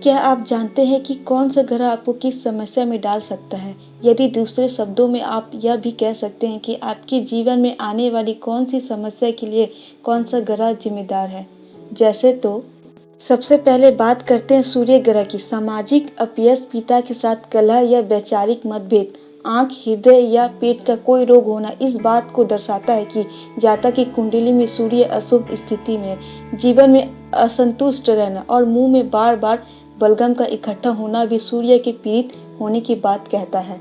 क्या आप जानते हैं कि कौन सा ग्रह आपको किस समस्या में डाल सकता है? यदि दूसरे शब्दों में आप यह भी कह सकते हैं कि आपके जीवन में आने वाली कौन सी समस्या के लिए कौन सा ग्रह जिम्मेदार है। जैसे तो सबसे पहले बात करते हैं सूर्य ग्रह की। सामाजिक अपयश, पिता के साथ कलह या वैचारिक मतभेद, आंख, हृदय या पेट का कोई रोग होना इस बात को दर्शाता है कि जातक की कुंडली में सूर्य अशुभ स्थिति में है। जीवन में असंतुष्ट रहना और मुंह में बार बार बलगम का इकट्ठा होना भी सूर्य के पीड़ित होने की बात कहता है।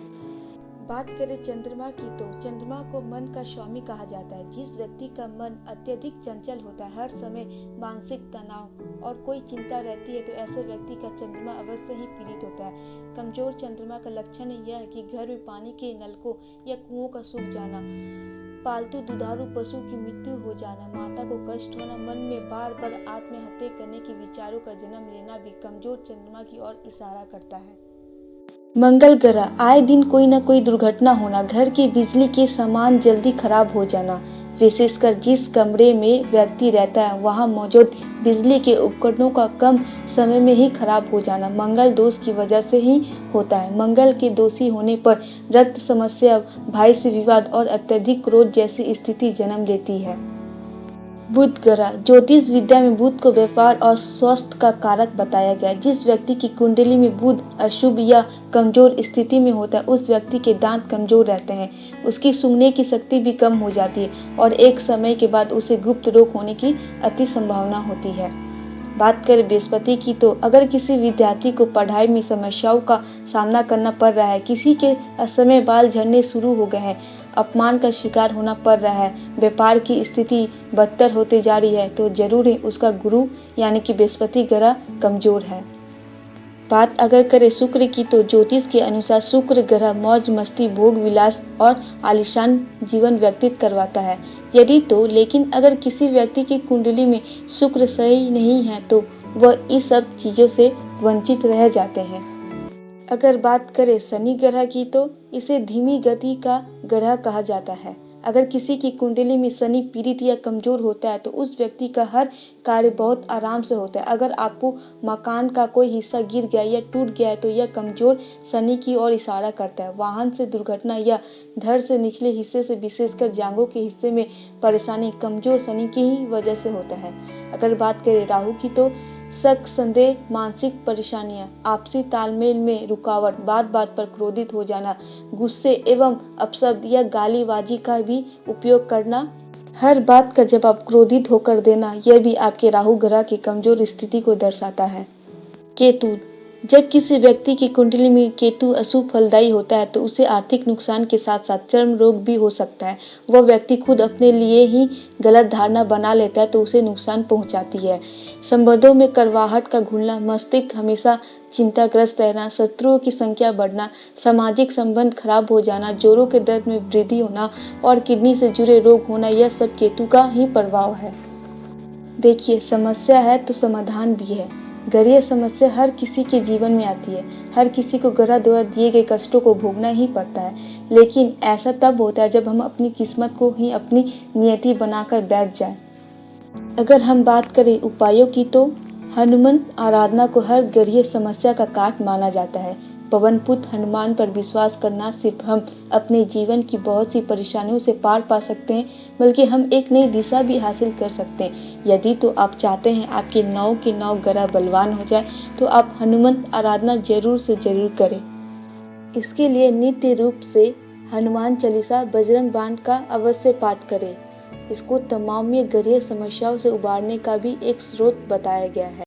बात करें चंद्रमा की तो चंद्रमा को मन का स्वामी कहा जाता है। जिस व्यक्ति का मन अत्यधिक चंचल होता है, हर समय मानसिक तनाव और कोई चिंता रहती है, तो ऐसे व्यक्ति का चंद्रमा अवश्य ही पीड़ित होता है। कमजोर चंद्रमा का लक्षण यह है कि घर में पानी के नलकों या कुओं का सूख जाना, पालतू दुधारू पशु की मृत्यु हो जाना, माता को कष्ट होना, मन में बार बार आत्महत्या करने के विचारों का जन्म लेना भी कमजोर चंद्रमा की ओर इशारा करता है। मंगल ग्रह, आए दिन कोई न कोई दुर्घटना होना, घर की बिजली के सामान जल्दी खराब हो जाना, विशेषकर जिस कमरे में व्यक्ति रहता है वहां मौजूद बिजली के उपकरणों का कम समय में ही खराब हो जाना मंगल दोष की वजह से ही होता है। मंगल के दोषी होने पर रक्त समस्या, भाई से विवाद और अत्यधिक क्रोध जैसी स्थिति जन्म लेती है। बुध ग्रह, ज्योतिष विद्या में बुध को व्यापार और स्वास्थ्य का कारक बताया गया है। जिस व्यक्ति की कुंडली में बुध अशुभ या कमजोर स्थिति में होता है, उस व्यक्ति के दांत कमजोर रहते हैं, उसकी सूंघने की शक्ति भी कम हो जाती है और एक समय के बाद उसे गुप्त रोग होने की अति संभावना होती है। बात करें बृहस्पति की तो अगर किसी विद्यार्थी को पढ़ाई में समस्याओं का सामना करना पड़ रहा है, किसी के असमय बाल झड़ने शुरू हो गए हैं, अपमान का शिकार होना पड़ रहा है, व्यापार की स्थिति बदतर होते जा रही है, तो जरूर ही उसका गुरु यानी कि बृहस्पति ग्रह कमजोर है। बात अगर करें शुक्र की तो ज्योतिष के अनुसार शुक्र ग्रह मौज मस्ती, भोग विलास और आलीशान जीवन व्यतीत करवाता है। यदि तो लेकिन अगर किसी व्यक्ति की कुंडली में शुक्र सही नहीं है तो वह इस सब चीजों से वंचित रह जाते हैं। अगर बात करें शनि ग्रह की तो इसे धीमी गति का ग्रह कहा जाता है। अगर किसी की कुंडली में शनि पीड़ित या कमजोर होता है तो उस व्यक्ति का हर कार्य बहुत आराम से होता है। अगर आपको मकान का कोई हिस्सा गिर गया या टूट गया है तो यह कमजोर शनि की ओर इशारा करता है। वाहन से दुर्घटना या धड़ से निचले हिस्से से विशेषकर जांघों के हिस्से में परेशानी कमजोर शनि की ही वजह से होता है। अगर बात करें राहु की तो शक, संदेह, मानसिक परेशानियां, आपसी तालमेल में रुकावट, बात बात पर क्रोधित हो जाना, गुस्से एवं अपशब्द या गालीबाजी का भी उपयोग करना, हर बात का जवाब क्रोधित होकर देना, यह भी आपके राहु ग्रह की कमजोर स्थिति को दर्शाता है। केतु, जब किसी व्यक्ति की कुंडली में केतु अशुभ फलदायी होता है तो उसे आर्थिक नुकसान के साथ साथ चर्म रोग भी हो सकता है। वह व्यक्ति खुद अपने लिए ही गलत धारणा बना लेता है तो उसे नुकसान पहुंचाती है। संबंधों में कड़वाहट का घुलना, मस्तिष्क हमेशा चिंताग्रस्त रहना, शत्रुओं की संख्या बढ़ना, सामाजिक संबंध खराब हो जाना, जोड़ों के दर्द में वृद्धि होना और किडनी से जुड़े रोग होना, यह सब केतु का ही प्रभाव है। देखिए, समस्या है तो समाधान भी है। ग्रह समस्या हर किसी के जीवन में आती है। हर किसी को ग्रह द्वारा दिए गए कष्टों को भोगना ही पड़ता है, लेकिन ऐसा तब होता है जब हम अपनी किस्मत को ही अपनी नियति बनाकर बैठ जाएं। अगर हम बात करें उपायों की तो हनुमान आराधना को हर ग्रह समस्या का काट माना जाता है। पवन पुत्र हनुमान पर विश्वास करना सिर्फ हम अपने जीवन की बहुत सी परेशानियों से पार पा सकते हैं, बल्कि हम एक नई दिशा भी हासिल कर सकते हैं। यदि तो आप चाहते हैं आपके 9 के 9 ग्रह बलवान हो जाए तो आप हनुमान आराधना जरूर से जरूर करें। इसके लिए नित्य रूप से हनुमान चालीसा, बजरंग बाण का अवश्य पाठ करें। इसको तमाम ग्रह समस्याओं से उबारने का भी एक स्रोत बताया गया है।